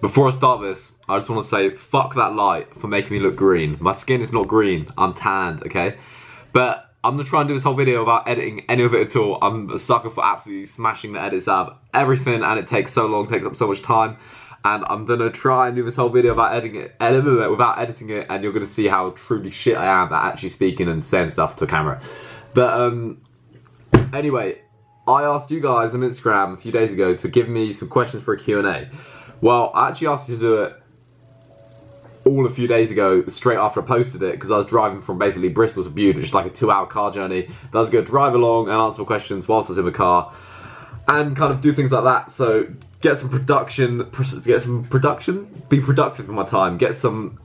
Before I start this, I just want to say, fuck that light for making me look green. My skin is not green, I'm tanned, okay? But I'm gonna try and do this whole video without editing any of it at all. I'm a sucker for absolutely smashing the edits out of everything, and it takes so long, takes up so much time. And I'm gonna try and do this whole video without editing it, and you're gonna see how truly shit I am at actually speaking and saying stuff to camera. But anyway, I asked you guys on Instagram a few days ago to give me some questions for a Q&A. Well, I actually asked you to do it all a few days ago, straight after I posted it, because I was driving from basically Bristol to Bude, which is like a 2-hour car journey. That I was going to drive along and answer questions whilst I was in the car, and kind of do things like that. So get some production, be productive in my time, get some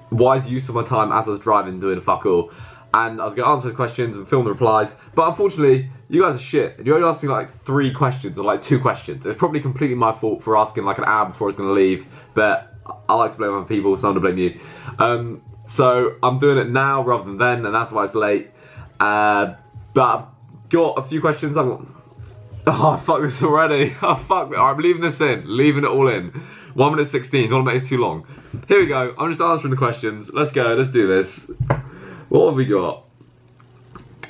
wise use of my time as I was driving, doing fuck all. And I was going to answer the questions and film the replies, but unfortunately, you guys are shit. And you only asked me like 3 questions, or like 2 questions. It's probably completely my fault for asking like an hour before I was going to leave, but I like to blame other people, so I'm going to blame you. So I'm doing it now rather than then, and that's why it's late. But I've got a few questions. Oh, fuck this already. Oh, fuck me. Alright, I'm leaving this in. Leaving it all in. 1 minute 16. Don't want to make this too long. Here we go. I'm just answering the questions. Let's go. Let's do this. What have we got?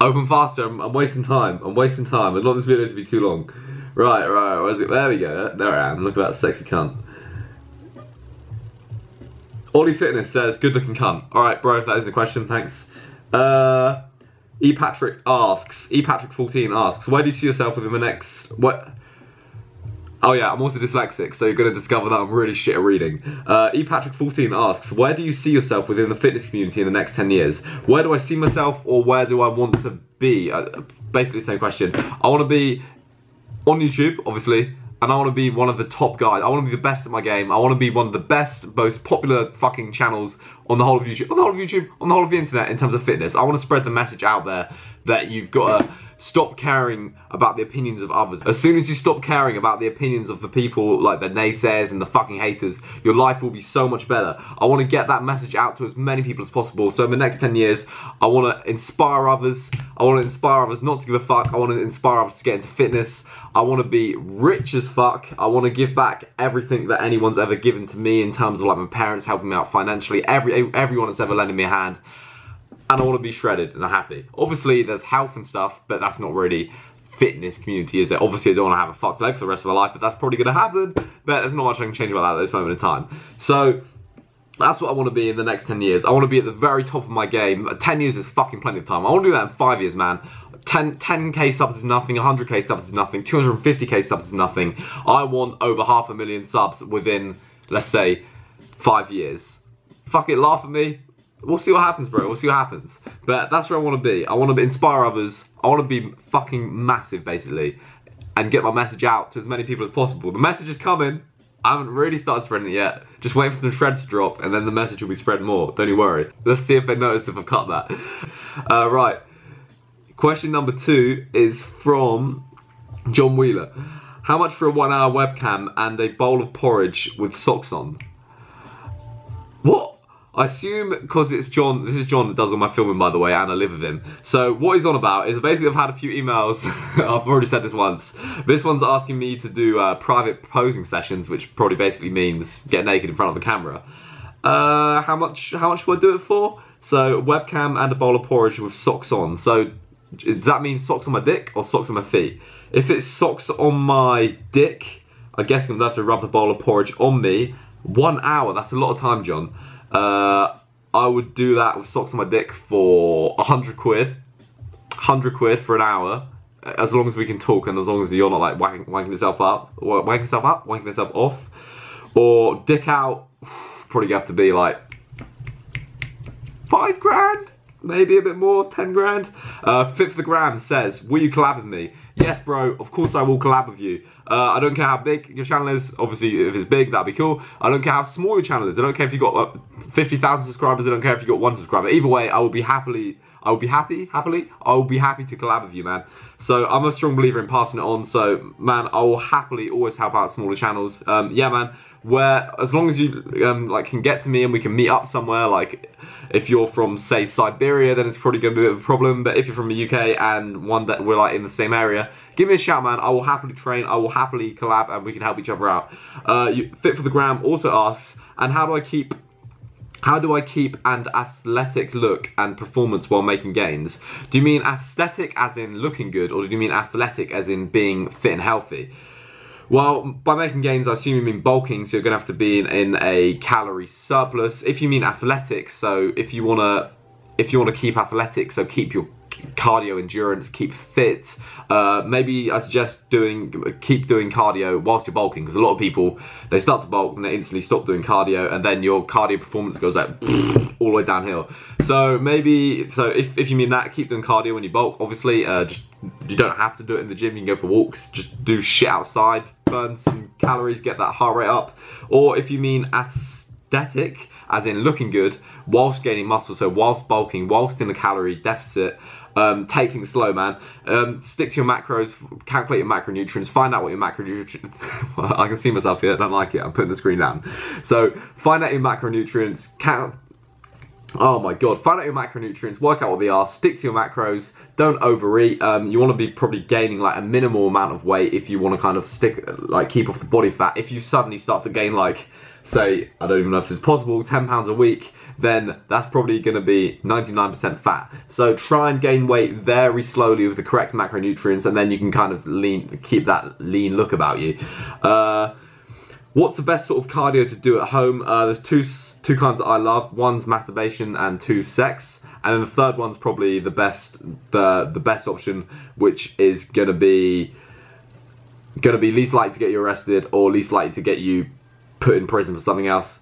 Open faster. I'm wasting time. I'm wasting time. I don't want this video to be too long. Right. Where's it? There we go. There I am. Look at that sexy cunt. Ollie Fitness says, good looking cunt. Alright, bro, if that is the question, thanks. Epatrick 14 asks, where do you see yourself within the next, what? Oh yeah, I'm also dyslexic, so you're going to discover that I'm really shit at reading. Epatrick 14 asks, where do you see yourself within the fitness community in the next 10 years? Where do I see myself, or where do I want to be? Basically the same question. I want to be on YouTube, obviously, and I want to be one of the top guys. I want to be the best at my game. I want to be one of the best, most popular fucking channels on the whole of YouTube, on the whole of the internet in terms of fitness. I want to spread the message out there that you've got to stop caring about the opinions of others. As soon as you stop caring about the opinions of the people, like the naysayers and the fucking haters, your life will be so much better. I want to get that message out to as many people as possible. So in the next 10 years, I want to inspire others. I want to inspire others not to give a fuck. I want to inspire others to get into fitness. I want to be rich as fuck. I want to give back everything that anyone's ever given to me in terms of like my parents helping me out financially, everyone that's ever lended me a hand. And I want to be shredded and happy. Obviously, there's health and stuff, but that's not really fitness community, is it? Obviously, I don't want to have a fucked leg for the rest of my life, but that's probably going to happen. But there's not much I can change about that at this moment in time. So that's what I want to be in the next 10 years. I want to be at the very top of my game. 10 years is fucking plenty of time. I want to do that in 5 years, man. 10k subs is nothing, 100k subs is nothing, 250k subs is nothing. I want over 500,000 subs within, let's say, 5 years. Fuck it, laugh at me. We'll see what happens, bro. We'll see what happens. But that's where I want to be. I want to inspire others. I want to be fucking massive, basically, and get my message out to as many people as possible. The message is coming. I haven't really started spreading it yet. Just waiting for some shreds to drop, and then the message will be spread more. Don't you worry. Let's see if they notice if I've cut that. Right. Question number 2 is from John Wheeler. How much for a 1-hour webcam and a bowl of porridge with socks on? What? I assume because it's John, this is John that does all my filming, by the way, and I live with him. So what he's on about is basically I've had a few emails, I've already said this once. This one's asking me to do private posing sessions, which probably basically means get naked in front of the camera. How much will I do it for? So webcam and a bowl of porridge with socks on. So does that mean socks on my dick or socks on my feet? If it's socks on my dick, I guess I'm going to have to rub the bowl of porridge on me. 1 hour, that's a lot of time, John. I would do that with socks on my dick for 100 quid. 100 quid for an hour. As long as we can talk and as long as you're not like wanking yourself up. Wanking yourself off. Or dick out, probably have to be like 5 grand. Maybe a bit more, 10 grand. Fifth the Gram says, will you collab with me? Yes, bro, of course I will collab with you. I don't care how big your channel is. Obviously, if it's big, that'd be cool. I don't care how small your channel is. I don't care if you've got 50,000 subscribers. I don't care if you've got 1 subscriber. Either way, I will be happily, I will be happily, I will be happy to collab with you, man. So I'm a strong believer in passing it on. So man, I will happily always help out smaller channels. Yeah, man. Where as long as you like can get to me and we can meet up somewhere, like if you're from say Siberia, then it's probably gonna be a bit of a problem. But if you're from the UK and one that we're like in the same area, give me a shout, man. I will happily train, I will happily collab, and we can help each other out. Fit for the Gram also asks, and how do I keep an athletic look and performance while making gains? Do you mean aesthetic as in looking good, or do you mean athletic as in being fit and healthy? Well, by making gains, I assume you mean bulking, so you're going to have to be in a calorie surplus. If you mean athletic, so if you want to keep athletic, so keep your cardio endurance, keep fit, maybe I suggest keep doing cardio whilst you're bulking, because a lot of people, they start to bulk and they instantly stop doing cardio, and then your cardio performance goes like all the way downhill. So maybe, if you mean that, keep doing cardio when you bulk. Obviously, you don't have to do it in the gym. You can go for walks, just do shit outside, burn some calories, get that heart rate up. Or if you mean aesthetic, as in looking good whilst gaining muscle, so whilst bulking, whilst in a calorie deficit, take things slow, man. Stick to your macros, calculate your macronutrients, find out what your macronutrients, I can see myself here, I don't like it, I'm putting the screen down. So find out your macronutrients, oh my god, find out your macronutrients, work out what they are, stick to your macros, don't overeat. You want to be probably gaining like a minimal amount of weight if you want to kind of keep off the body fat. If you suddenly start to gain like, say, I don't even know if it's possible, 10 pounds a week, then that's probably going to be 99% fat. So try and gain weight very slowly with the correct macronutrients, and then you can kind of keep that lean look about you. What's the best sort of cardio to do at home? There's two kinds that I love. One's masturbation and two sex. And then the third one's probably the best option, which is gonna be least likely to get you arrested or least likely to get you put in prison for something else.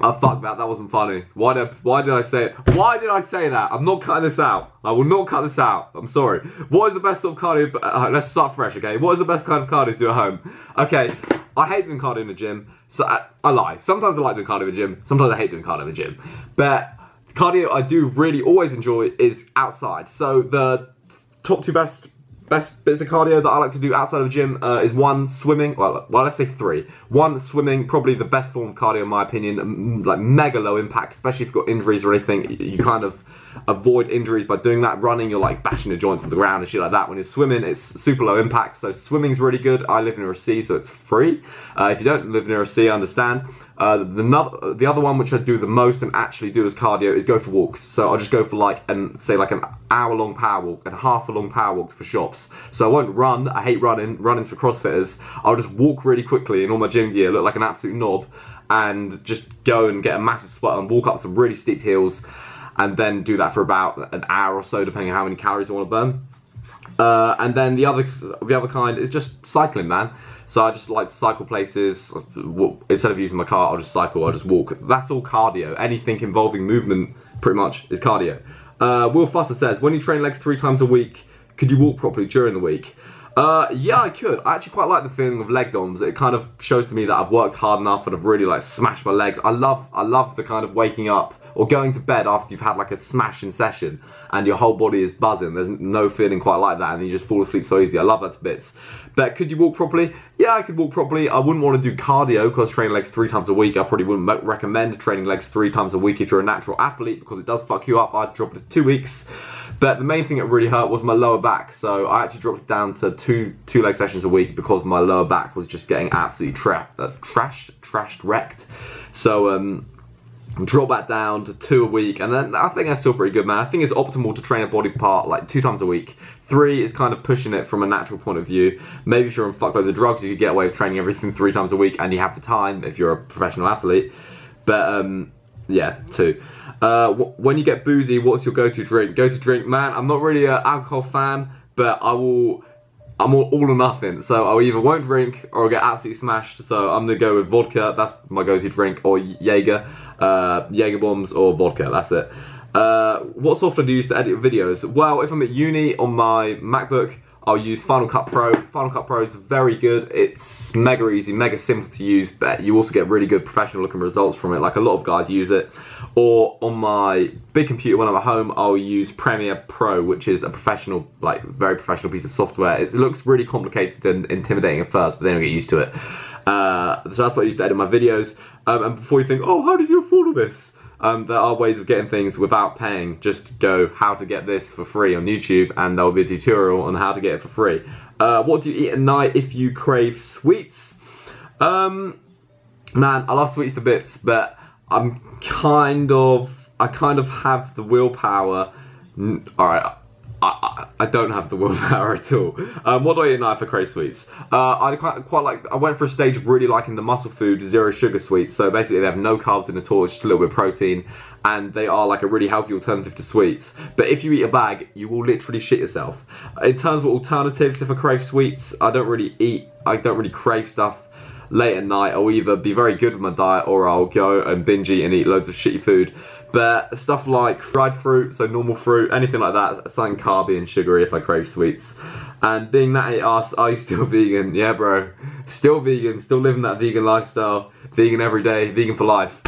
Oh fuck that, that wasn't funny. Why did I say it? Why did I say that? I'm not cutting this out. I will not cut this out. I'm sorry. What is the best sort of cardio? Let's start fresh, okay? What is the best kind of cardio to do at home? Okay, I hate doing cardio in the gym. So I lie. Sometimes I like doing cardio in the gym. Sometimes I hate doing cardio in the gym. But cardio I do really always enjoy is outside. So the top two best bits of cardio that I like to do outside of the gym is one, swimming. Well, let's say three. One, swimming, probably the best form of cardio in my opinion. Like mega low impact, especially if you've got injuries or anything. You kind of avoid injuries by doing that. Running, you're like bashing the joints to the ground and shit like that. When you're swimming, it's super low impact. So swimming's really good. I live near a sea, so it's free. If you don't live near a sea, I understand. The other one which I do the most and actually do as cardio is go for walks. So I'll just go for like an hour-long power walk and half a long power walk for shops. So I won't run. I hate running. Running's for CrossFitters. I'll just walk really quickly in all my gym gear, look like an absolute knob, and just go and get a massive sweat and walk up some really steep hills, and then do that for about an hour or so, depending on how many calories I want to burn. And then the other kind is just cycling, man. So I just like to cycle places. Instead of using my car, I'll just cycle, I'll just walk. That's all cardio. Anything involving movement, pretty much, is cardio. Will Futter says, when you train legs 3 times a week, could you walk properly during the week? Yeah, I could. I actually quite like the feeling of leg DOMs. It kind of shows to me that I've worked hard enough and I've really like smashed my legs. I love the kind of waking up or going to bed after you've had like a smashing session and your whole body is buzzing. There's no feeling quite like that, and you just fall asleep so easy. I love that to bits. But could you walk properly? Yeah, I could walk properly. I wouldn't want to do cardio because training legs 3 times a week. I probably wouldn't recommend training legs 3 times a week if you're a natural athlete, because it does fuck you up. I'd drop it to 2 weeks. But the main thing that really hurt was my lower back, so I actually dropped it down to two leg sessions a week because my lower back was just getting absolutely wrecked. So drop that down to 2 a week, and then I think that's still pretty good, man. I think it's optimal to train a body part like 2 times a week. 3 is kind of pushing it from a natural point of view. Maybe if you're on fuckloads of drugs, you could get away with training everything 3 times a week, and you have the time if you're a professional athlete. But yeah, 2. When you get boozy, what's your go-to drink? Go-to drink, man, I'm not really an alcohol fan, but I'm all or nothing. So I either won't drink or I'll get absolutely smashed. So I'm gonna go with vodka. That's my go-to drink, or Jaeger bombs or vodka. That's it. What software do you use to edit videos? Well, if I'm at uni on my MacBook, I'll use Final Cut Pro. Final Cut Pro is very good. It's mega easy, mega simple to use, but you also get really good professional looking results from it. Like a lot of guys use it. Or on my big computer when I'm at home, I'll use Premiere Pro, which is a professional, like very professional piece of software. It looks really complicated and intimidating at first, but then you'll get used to it. So that's what I use to edit my videos. And before you think, oh, how did you afford all this? There are ways of getting things without paying. Just go how to get this for free on YouTube, and there will be a tutorial on how to get it for free. What do you eat at night if you crave sweets? Man, I love sweets to bits, but I kind of have the willpower. Alright, I don't have the willpower at all. What do I eat at night for crave sweets? I went for a stage of really liking the Muscle Food zero sugar sweets. So basically they have no carbs in it at all, it's just a little bit of protein, and they are like a really healthy alternative to sweets. But if you eat a bag, you will literally shit yourself. In terms of alternatives, if I crave sweets, I don't really crave stuff late at night. I'll either be very good with my diet, or I'll go and binge eat and eat loads of shitty food. But stuff like fried fruit, so normal fruit, anything like that, something carby and sugary if I crave sweets. And being that are you still vegan? Yeah, bro. Still vegan, still living that vegan lifestyle. Vegan every day, vegan for life.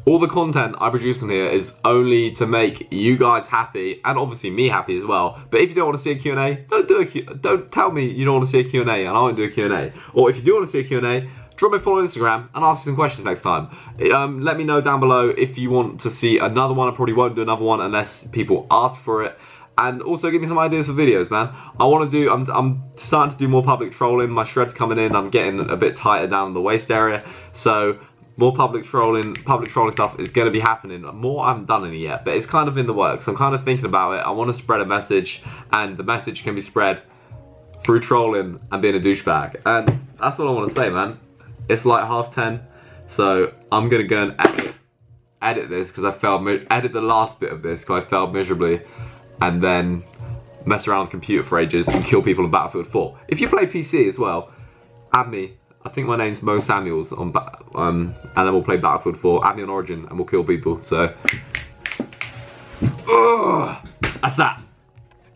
All the content I produce on here is only to make you guys happy, and obviously me happy as well. But if you don't want to see a Q&A, don't tell me you don't want to see a Q&A and I won't do a Q&A. Or if you do want to see a Q&A, drop me a follow on Instagram and ask me some questions next time. Let me know down below if you want to see another one. I probably won't do another one unless people ask for it. And also give me some ideas for videos, man. I'm starting to do more public trolling. My shred's coming in. I'm getting a bit tighter down the waist area. So more public trolling stuff is going to be happening. More, I haven't done any yet, but it's kind of in the works. I'm kind of thinking about it. I want to spread a message, and the message can be spread through trolling and being a douchebag. And that's all I want to say, man. It's like 10:30, so I'm gonna go and edit this because edit the last bit of this because I failed miserably, and then mess around on the computer for ages and kill people in Battlefield 4. If you play PC as well, add me. I think my name's mosamuels and then we'll play Battlefield 4. Add me on Origin and we'll kill people. So, that's that.